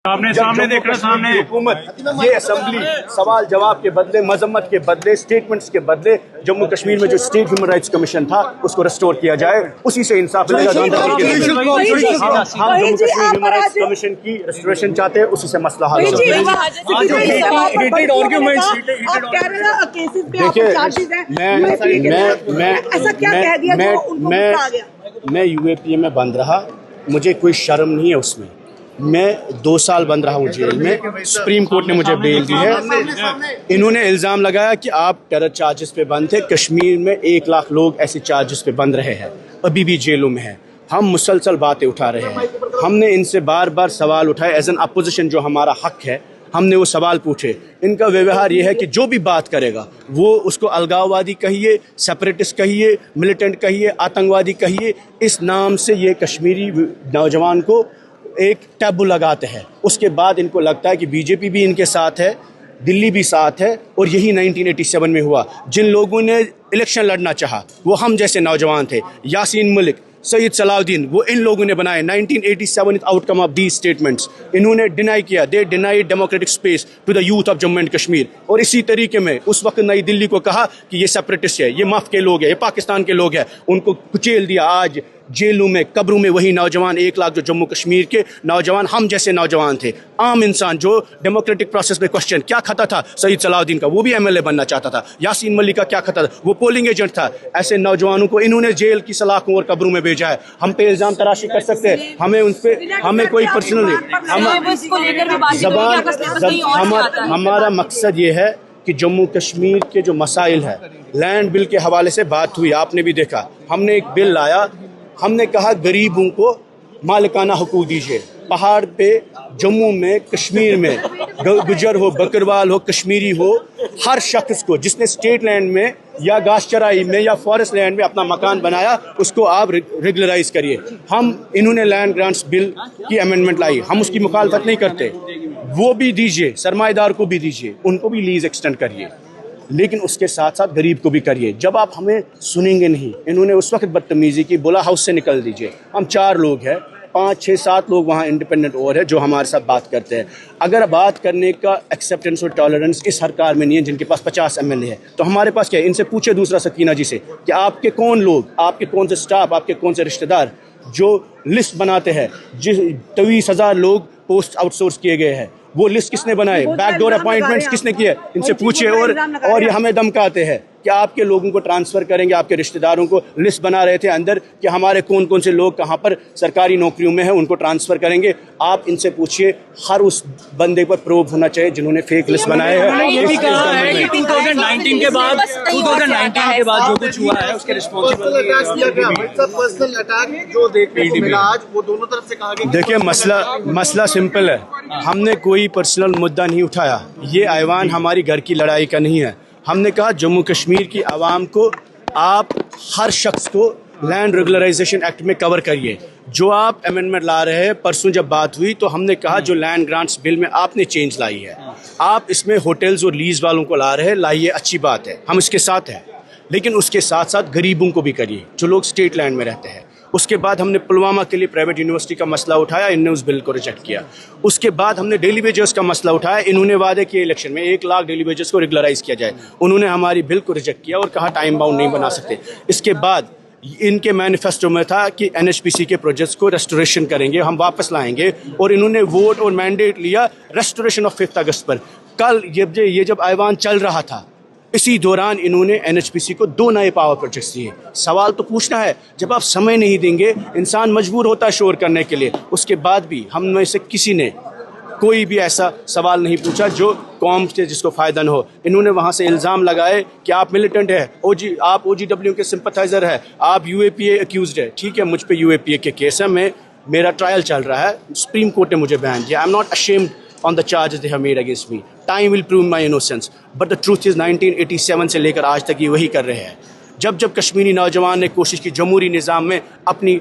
सामने देख रहे सामने हुकूमत ये असेंबली सवाल जवाब के बदले, मजम्मत के बदले, स्टेटमेंट्स के बदले जम्मू कश्मीर में जो स्टेट ह्यूमन राइट्स कमीशन था उसको रिस्टोर किया जाए, उसी से इंसाफ मिलेगा। हम Jammu Kashmir human rights commission की रिस्टोरेशन चाहते हैं, उसी से मसला हल होगा। देखिए मैं यूएपीए में बंद रहा, मुझे कोई शर्म नहीं है उसमें। मैं 2 साल बंद रहा हूँ जेल में, सुप्रीम कोर्ट ने मुझे बेल दी है। इन्होंने इल्ज़ाम लगाया कि आप टेरर चार्जेस पे बंद थे। कश्मीर में 1 लाख लोग ऐसे चार्जेस पे बंद रहे हैं, अभी भी जेलों में हैं। हम मुसलसल बातें उठा रहे हैं। हमने इनसे बार बार सवाल उठाए, एज एन अपोजिशन जो हमारा हक है हमने वो सवाल पूछे। इनका व्यवहार ये है कि जो भी बात करेगा वो उसको अलगाववादी कहिए, सेपरेटिस्ट कहिए, मिलिटेंट कहिए, आतंकवादी कहिए, इस नाम से ये कश्मीरी नौजवान को एक टैबू लगाते हैं। उसके बाद इनको लगता है कि बीजेपी भी इनके साथ है, दिल्ली भी साथ है, और यही 1987 में हुआ। जिन लोगों ने इलेक्शन लड़ना चाहा वो हम जैसे नौजवान थे, यासीन मलिक, सईद सलाउद्दीन, वो इन लोगों ने बनाए। 1987 आउटकम ऑफ दीज स्टेटमेंट्स। इन्होंने डिनाई किया, they denied democratic space to the youth of Jammu and Kashmir. और इसी तरीके में उस वक्त नई दिल्ली को कहा कि ये सेपरेटिस्ट है, ये माफ के लोग हैं, ये पाकिस्तान के लोग हैं, उनको कुचेल दिया। आज जेलों में, कब्रों में वही नौजवान, 1 लाख जो जम्मू कश्मीर के नौजवान, हम जैसे नौजवान थे, आम इंसान जो डेमोक्रेटिक प्रोसेस में क्वेश्चन क्या खता था सईद सलाउद्दीन का, वो भी एमएलए बनना चाहता था। यासीन मलिक का क्या खता था, वो पोलिंग एजेंट था। ऐसे नौजवानों को इन्होंने जेल की सलाखों और कब्रों में भेजा है। हम पे इल्जाम तराशी कर सकते हैं, हमें उन पे हमें कोई पर्सनल हमारा मकसद ये है कि जम्मू कश्मीर के जो मसाइल है, लैंड बिल के हवाले से बात हुई, आपने भी देखा। हमने एक बिल लाया, हमने कहा गरीबों को मालिकाना हुकूक दीजिए। पहाड़ पे, जम्मू में, कश्मीर में, गुजर हो, बकरवाल हो, कश्मीरी हो, हर शख्स को जिसने स्टेट लैंड में या घास चराई में या फॉरेस्ट लैंड में अपना मकान बनाया, उसको आप रेगुलराइज करिए। इन्होंने लैंड ग्रांट्स बिल की अमेंडमेंट लाई, हम उसकी मुखालफत नहीं करते। वो भी दीजिए, सरमाएदार को भी दीजिए, उनको भी लीज एक्सटेंड करिए, लेकिन उसके साथ साथ गरीब को भी करिए। जब आप हमें सुनेंगे नहीं, इन्होंने उस वक्त बदतमीजी की, बोला हाउस से निकल दीजिए। हम 4 लोग हैं, 5, 6, 7 लोग वहाँ इंडिपेंडेंट और है जो हमारे साथ बात करते हैं। अगर बात करने का एक्सेप्टेंस और टॉलरेंस इस सरकार में नहीं है, जिनके पास 50 MLA है, तो हमारे पास क्या है? इनसे पूछे दूसरा सकीना जी से कि आपके कौन लोग, आपके कौन से स्टाफ, आपके कौन से रिश्तेदार जो लिस्ट बनाते हैं, जिस 23,000 लोग पोस्ट आउटसोर्स किए गए हैं, वो लिस्ट किसने बनाए? बैकडोर अपॉइंटमेंट्स किसने किए? इनसे पूछिए। और ये हमें धमकाते हैं कि आपके लोगों को ट्रांसफर करेंगे, आपके रिश्तेदारों को लिस्ट बना रहे थे अंदर कि हमारे कौन कौन से लोग कहाँ पर सरकारी नौकरियों में हैं, उनको ट्रांसफर करेंगे। आप इनसे पूछिए, हर उस बंदे पर प्रोब होना चाहिए जिन्होंने फेक लिस्ट बनाए हैं। ये भी कहा है कि 2019 के बाद जो कुछ हुआ है उसके रिस्पॉन्सिबल पर्सनल अटैक जो देखने को मिला आज, वो दोनों तरफ से कहा गया। देखिए, मसला सिंपल है। हमने कोई पर्सनल मुद्दा नहीं उठाया। ये ऐवान हमारी घर की लड़ाई का नहीं है। हमने कहा जम्मू कश्मीर की आवाम को, आप हर शख्स को लैंड रेगुलराइजेशन एक्ट में कवर करिए। जो आप अमेंडमेंट ला रहे हैं, परसों जब बात हुई तो हमने कहा जो लैंड ग्रांट्स बिल में आपने चेंज लाई है, आप इसमें होटल्स और लीज वालों को ला रहे हैं, लाइए, अच्छी बात है, हम इसके साथ हैं। लेकिन उसके साथ साथ गरीबों को भी करिए जो लोग स्टेट लैंड में रहते हैं। उसके बाद हमने पुलवामा के लिए प्राइवेट यूनिवर्सिटी का मसला उठाया, इन्होंने उस बिल को रिजेक्ट किया। उसके बाद हमने डेली वेजेस का मसला उठाया, इन्होंने वादे किए इलेक्शन में 1 लाख डेली वेजेस को रेगुलराइज किया जाए, उन्होंने हमारी बिल को रिजेक्ट किया और कहा टाइम बाउंड नहीं बना सकते। इसके बाद इनके मैनिफेस्टो में था कि NHPC के प्रोजेक्ट्स को रेस्टोरेशन करेंगे, हम वापस लाएंगे, और इन्होंने वोट और मैंडेट लिया रेस्टोरेशन ऑफ 5 अगस्त पर। कल ये जब ऐवान चल रहा था, इसी दौरान इन्होंने NHPC को 2 नए पावर प्रोजेक्ट्स दिए। सवाल तो पूछना है, जब आप समय नहीं देंगे, इंसान मजबूर होता है शोर करने के लिए। उसके बाद भी हम में से किसी ने कोई भी ऐसा सवाल नहीं पूछा जो कौम से जिसको फ़ायदा न हो। इन्होंने वहाँ से इल्ज़ाम लगाए कि आप मिलिटेंट है, आप OGW के सिंपथाइज़र है, आप UAPA अक्यूज़ड है। ठीक है, मुझ पे UAPA के केस है, मेरा ट्रायल चल रहा है, सुप्रीम कोर्ट ने मुझे बैन किया। I am not ashamed on the charges they have made against me. Time will prove my innocence. But the truth is 1987 से लेकर आज तक ये वही कर रहे हैं। जब कश्मीरी नौजवान ने कोशिश की जमहूरी निज़ाम में अपनी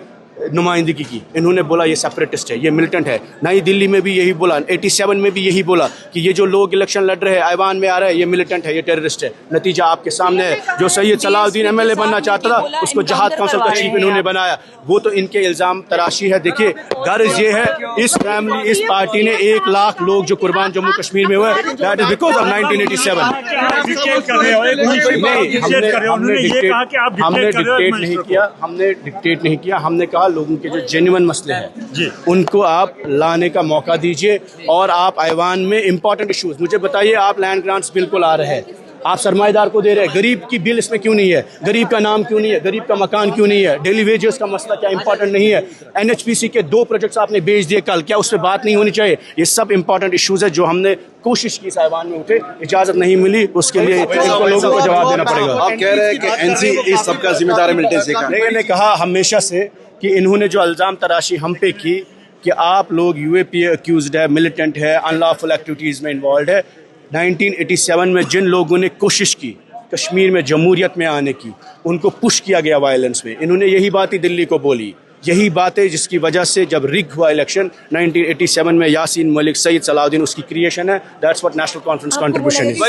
नुमाइंदगी की। इन्होंने बोला ये सेपरेटिस्ट है, ये मिलिटेंट है। नई दिल्ली में भी यही बोला, 87 में भी यही बोला कि ये जो लोग इलेक्शन लड़ रहे हैं, ऐवान में आ रहे हैं, ये मिलिटेंट है, ये टेररिस्ट है। नतीजा आपके सामने है। जो सैयद सलाउद्दीन एमएलए बनना चाहता था, उसको जहाद काउंसिल का चीफ इन्होंने बनाया। वो तो इनके इल्जाम तराशी है। देखिए, गर्ज ये है, इस फैमिली, इस पार्टी ने 1 लाख लोग जो कुर्बान जम्मू कश्मीर में हुए, दैट इज बिकॉज ऑफ 1987। हमने डिक्टेट नहीं किया। हमने कहा लोगों के जो जेन्युइन मसले हैं उनको आप लाने का मौका दीजिए। और आप ऐवान में इंपॉर्टेंट इश्यूज मुझे बताइए। आप लैंड ग्रांट्स बिल्कुल आ रहे हैं, आप सरमाएदार को दे रहे हैं, गरीब की बिल इसमें क्यों नहीं है? गरीब का नाम क्यों नहीं है? गरीब का मकान क्यों नहीं है? डेली वेजेस का मसला क्या इंपॉर्टेंट नहीं है? एनएचपीसी के 2 प्रोजेक्ट्स आपने भेज दिए कल, क्या उस पर बात नहीं होनी चाहिए? ये सब इंपॉर्टेंट इश्यूज है जो हमने कोशिश की इस ऐवान में उठे, इजाजत नहीं मिली, उसके लिए इनको लोगों को जवाब देना पड़ेगा। आप कह रहे हैं कि एनसी इस सबका जिम्मेदार है मिलिटेंसी का। मैंने कहा हमेशा से कि इन्होंने जो इल्ज़ाम तराशी हम पे की कि आप लोग यूएपी अक्यूज्ड है, मिलिटेंट है, अनलॉफुल एक्टिविटीज़ में इन्वॉल्व है। 1987 में जिन लोगों ने कोशिश की कश्मीर में जमहूरियत में आने की, उनको पुश किया गया वायलेंस में। इन्होंने यही बात ही दिल्ली को बोली, यही बातें जिसकी वजह से जब रिग हुआ इलेक्शन 1987 में, यासीन मलिक, सैयद सलाउद्दीन उसकी क्रिएशन है। That's what national conference contribution is.